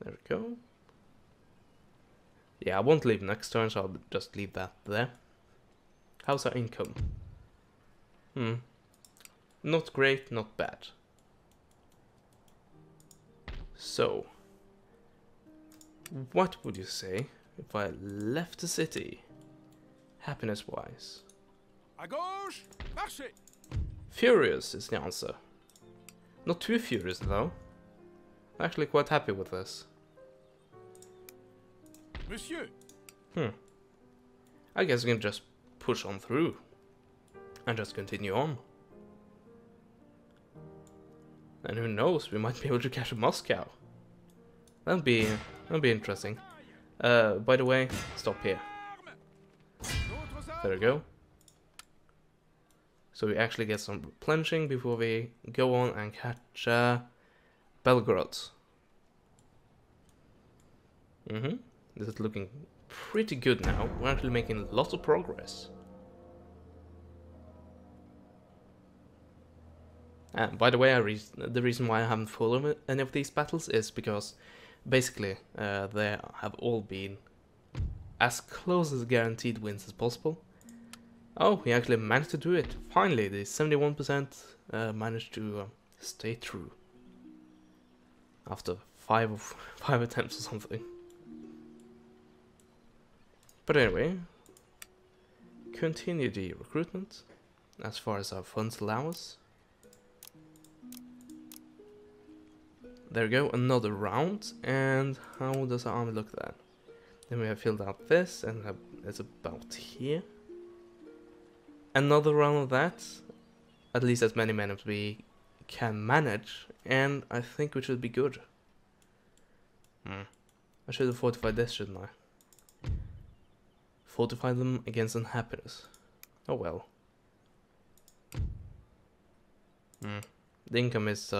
There we go. Yeah, I won't leave next turn, so I'll just leave that there. How's our income? Not great, not bad. So, what would you say if I left the city, happiness-wise? À gauche, marchez. Furious is the answer. Not too furious though. Actually quite happy with this. Monsieur. I guess we can just push on through. And just continue on. And who knows, we might be able to capture Moscow. That'll be interesting. By the way, stop here. There we go. So we actually get some replenishing before we go on and catch Belgrade. This is looking pretty good now. We're actually making lots of progress. And by the way, the reason why I haven't followed any of these battles is because basically they have all been as close as guaranteed wins as possible. Oh, we actually managed to do it. Finally, the 71% managed to stay true. After five attempts or something. But anyway, continue the recruitment as far as our funds allow us. There we go, another round, and how does our army look then? Then we have filled out this, and it's about here. Another round of that, at least as many men as we can manage, and I think we should be good. I should have fortified this, shouldn't I? Fortify them against unhappiness. Oh well. The income is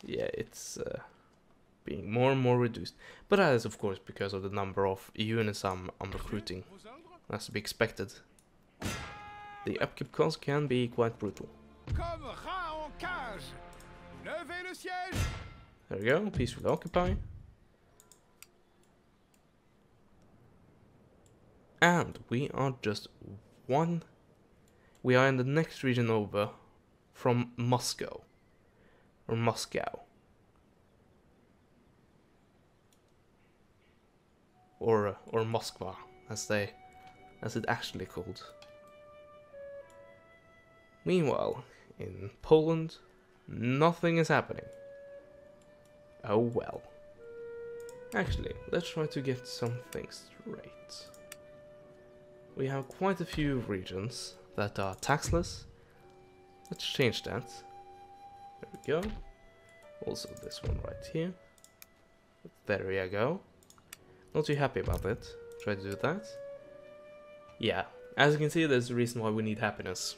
yeah, it's being more and more reduced. But that is of course because of the number of units I'm recruiting. That's to be expected. The upkeep cost can be quite brutal. There we go, peacefully occupy. And we are just we are in the next region over from Moscow. Or Moscow. Or Moskva, as it actually called. Meanwhile, in Poland, nothing is happening. Oh well. Actually, let's try to get some things straight. We have quite a few regions that are taxless. Let's change that. There we go. Also this one right here. There we go. Not too happy about it. Try to do that. Yeah, as you can see, there's a reason why we need happiness.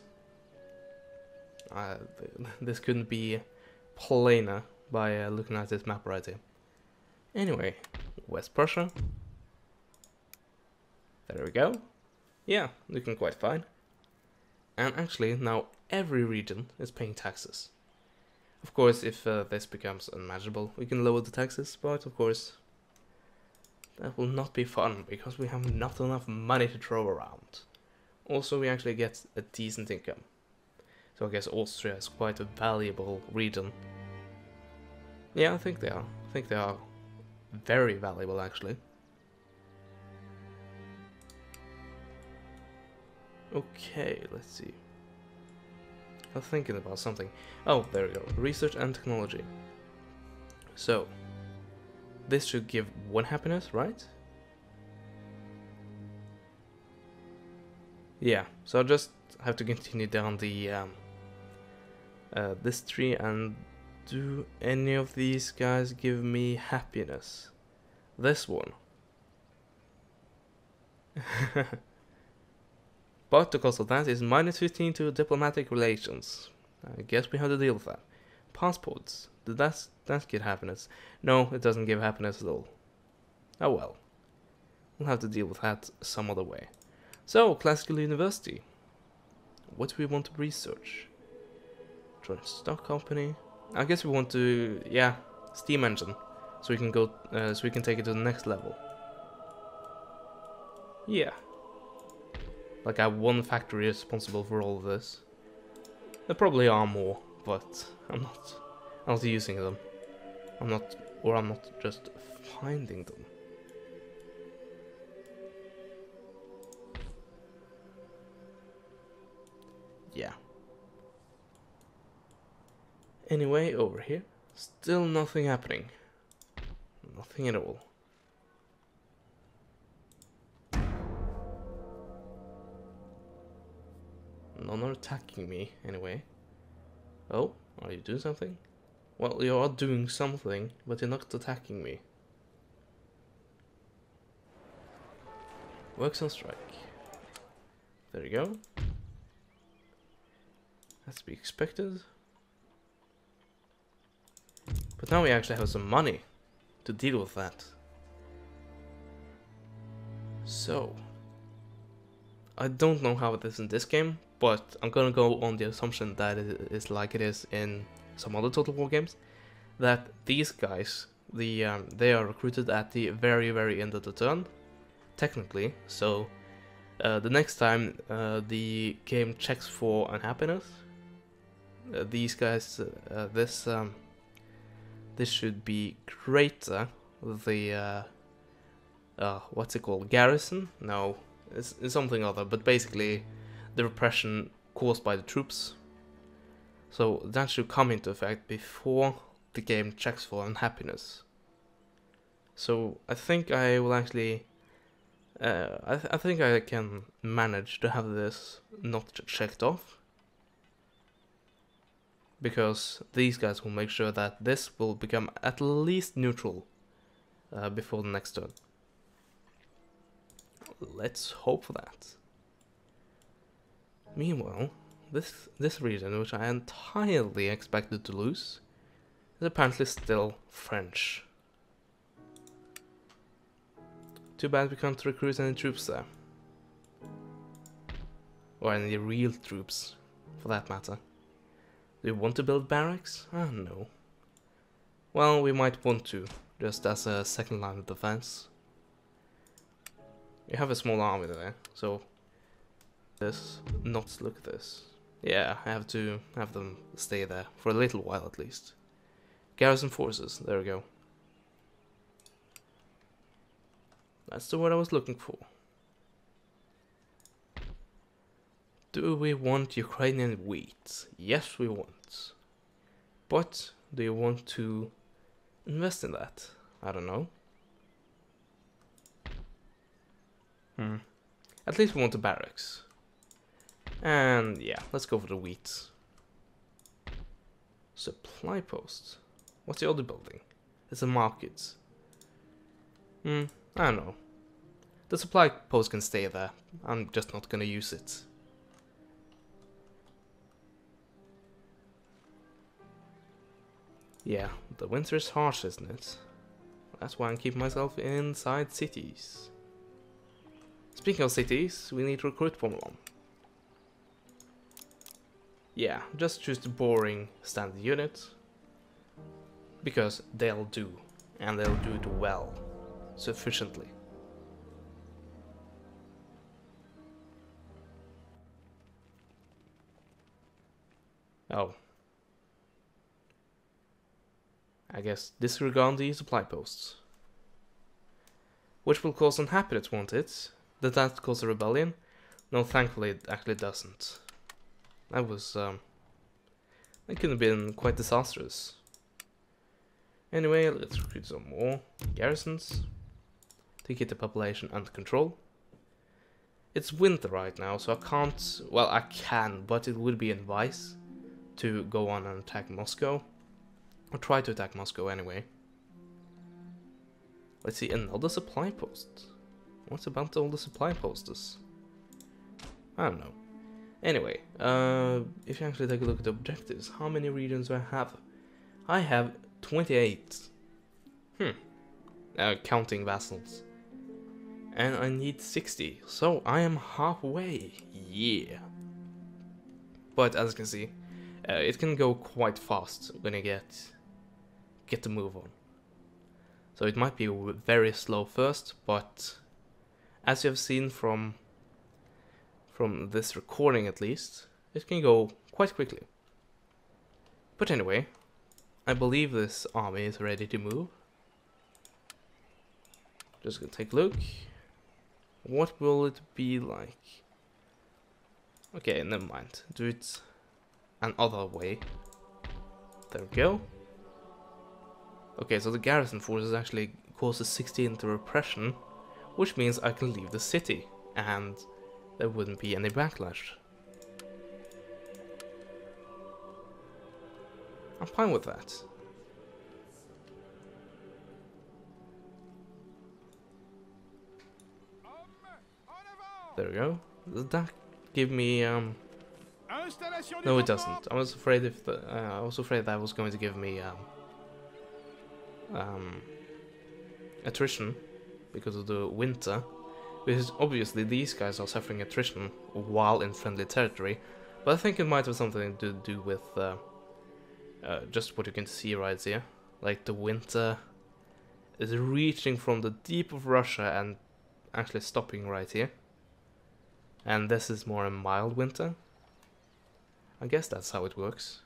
This couldn't be plainer by looking at this map right here. Anyway, West Prussia. There we go. Yeah, looking quite fine. And actually, now every region is paying taxes. Of course, if this becomes unmanageable, we can lower the taxes, but of course, that will not be fun, because we have not enough money to throw around. Also, we actually get a decent income. So I guess Austria is quite a valuable region. Yeah, I think they are. I think they are very valuable, actually. Okay, let's see. I'm thinking about something. Oh, there we go. Research and technology. So, this should give 1 happiness, right? Yeah, so I'll just have to continue down the this tree, and do any of these guys give me happiness? This one. But the cost of that is -15 to diplomatic relations. I guess we have to deal with that. Passports. Did that give happiness? No, it doesn't give happiness at all. Oh well. We'll have to deal with that some other way. So, Classical University. What do we want to research? Joint stock company. I guess we want to, yeah, steam engine. so we can go, so we can take it to the next level. Yeah. Like I have one factory responsible for all of this. There probably are more, but I'm not using them. I'm not just finding them. Yeah. Anyway, over here, still nothing happening. Nothing at all. None are attacking me, anyway. Oh, are you doing something? Well, you are doing something, but you're not attacking me. Works on strike. There you go. That's to be expected. But now we actually have some money to deal with that. So, I don't know how it is in this game, but I'm gonna go on the assumption that it is like it is in some other Total War games, that these guys, they are recruited at the very, very end of the turn, technically. So, the next time the game checks for unhappiness, these guys, this should be greater the what's it called? Garrison? No, it's something other, but basically the repression caused by the troops. So that should come into effect before the game checks for unhappiness. So I think I will actually, I think I can manage to have this not checked off, because these guys will make sure that this will become at least neutral before the next turn. Let's hope for that. Meanwhile, this region, which I entirely expected to lose, is apparently still French. Too bad we can't recruit any troops there. Or any real troops, for that matter. Do you want to build barracks? Ah, no. Well, we might want to, just as a second line of defense. You have a small army there, so not look at this. Yeah, I have to have them stay there for a little while at least. Garrison forces, there we go. That's the word I was looking for. Do we want Ukrainian wheat? Yes, we want. But do you want to invest in that? I don't know. At least we want the barracks. And yeah, let's go for the wheat. Supply post. What's the other building? It's a market. I don't know. The supply post can stay there. I'm just not gonna use it. Yeah, the winter is harsh, isn't it? That's why I'm keeping myself inside cities. Speaking of cities, we need to recruit for one. Yeah, just choose the boring standard unit. Because they'll do. And they'll do it well. Sufficiently. Oh. I guess disregard the supply posts. Which will cause unhappiness, won't it? Did that cause a rebellion? No, thankfully it actually doesn't. That was, that could have been quite disastrous. Anyway, let's recruit some more garrisons to keep the population under control. It's winter right now, so I can't, well, I can, but it would be advice to go on and attack Moscow. Or try to attack Moscow anyway. Let's see, another supply post. What's about all the supply posters? I don't know. Anyway, if you actually take a look at the objectives, how many regions do I have? I have 28. Counting vassals. And I need 60, so I am halfway. Yeah. But as you can see, it can go quite fast when you get the move on. So it might be very slow first, but as you have seen from this recording at least, it can go quite quickly. But anyway, I believe this army is ready to move. Just gonna take a look. What will it be like? Okay, never mind. Do it another way. There we go. Okay, so the garrison forces actually causes 16 to repression, which means I can leave the city, and there wouldn't be any backlash. I'm fine with that. There we go. Does that give me No, it doesn't. I was afraid that was going to give me attrition because of the winter. Because obviously these guys are suffering attrition while in friendly territory, but I think it might have something to do with just what you can see right here. Like the winter is reaching from the deep of Russia and actually stopping right here. And this is more a mild winter. I guess that's how it works.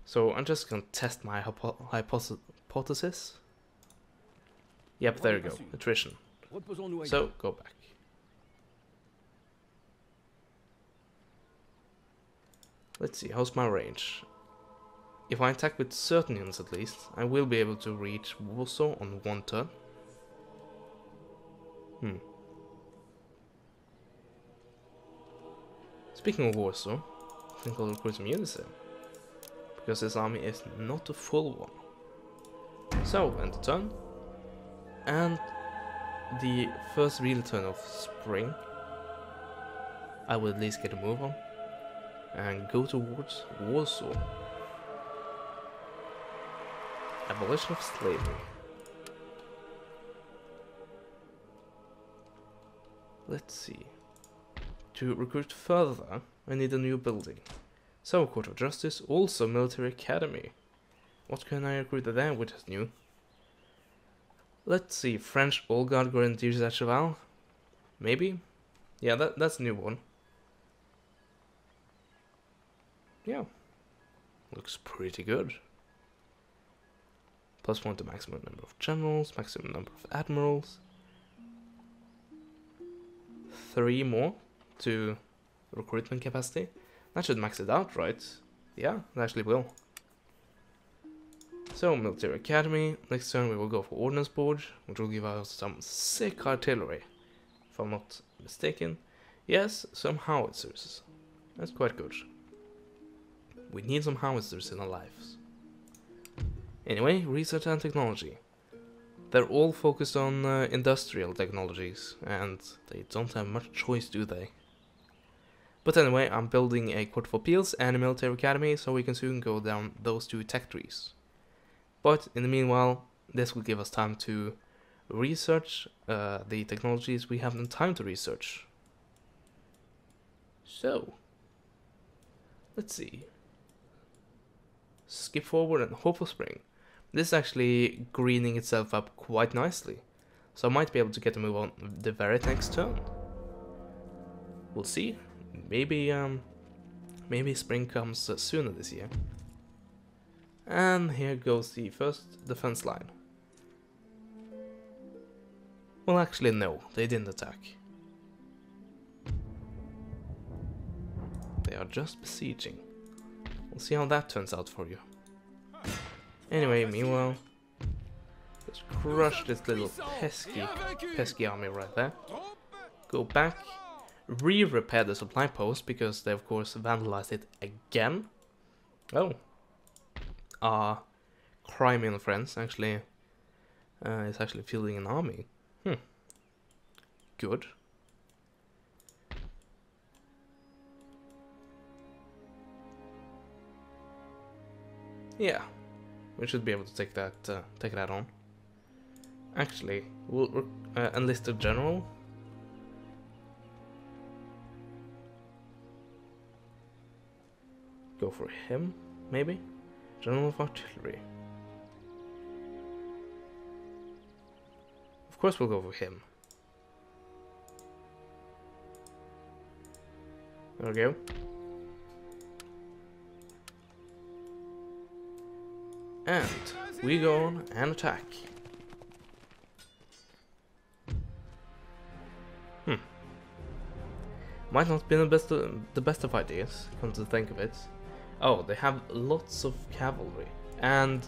So I'm just gonna test my hypothesis. Yep, there you go, attrition. So, go back. Let's see, how's my range? If I attack with certain units at least, I will be able to reach Warsaw on 1 turn. Speaking of Warsaw, I think I'll recruit some units there. Because this army is not a full one. So, end the turn. And the first real turn of spring, I will at least get a move on. And go towards Warsaw. Abolition of slavery. Let's see. To recruit further, I need a new building. So, Court of Justice, also Military Academy. What can I recruit there which is new? Let's see, French All Guard Grenadiers at Cheval? Maybe? Yeah, that's a new one. Yeah. Looks pretty good. +1 to maximum number of generals, maximum number of admirals. 3 more to recruitment capacity. That should max it out, right? Yeah, it actually will. So, Military Academy. Next turn we will go for Ordnance Board, which will give us some sick artillery, if I'm not mistaken. Yes, some howitzers. That's quite good. We need some howitzers in our lives. Anyway, research and technology. They're all focused on industrial technologies, and they don't have much choice, do they? But anyway, I'm building a Court of Appeals and a Military Academy, so we can soon go down those 2 tech trees. But in the meanwhile, this will give us time to research the technologies we haven't time to research. So, let's see. Skip forward and hope for spring. This is actually greening itself up quite nicely, so I might be able to get a move on the very next turn. We'll see. Maybe spring comes sooner this year. And here goes the first defense line. Well, actually no, they didn't attack. They are just besieging. We'll see how that turns out for you. Anyway, meanwhile, let's crush this little pesky army right there. Go back, re-repair the supply post, because they of course vandalized it again. Oh. Our Crimean friends actually is actually fielding an army. Good. Yeah, we should be able to take that on. Actually, we'll enlist a general. Go for him, maybe? General of Artillery. Of course we'll go for him. There we go. And we go on and attack. Might not be the best of ideas, come to think of it. Oh, they have lots of cavalry. And,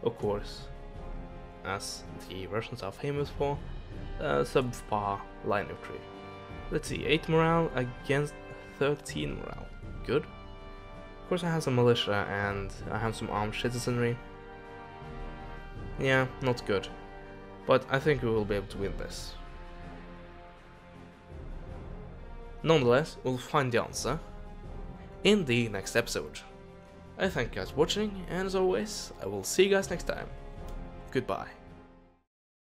of course, as the Russians are famous for, subpar line infantry. Let's see, 8 morale against 13 morale. Good. Of course I have some militia and I have some armed citizenry. Yeah, not good. But I think we will be able to win this. Nonetheless, we'll find the answer in the next episode. I thank you guys for watching, and as always, I will see you guys next time. Goodbye.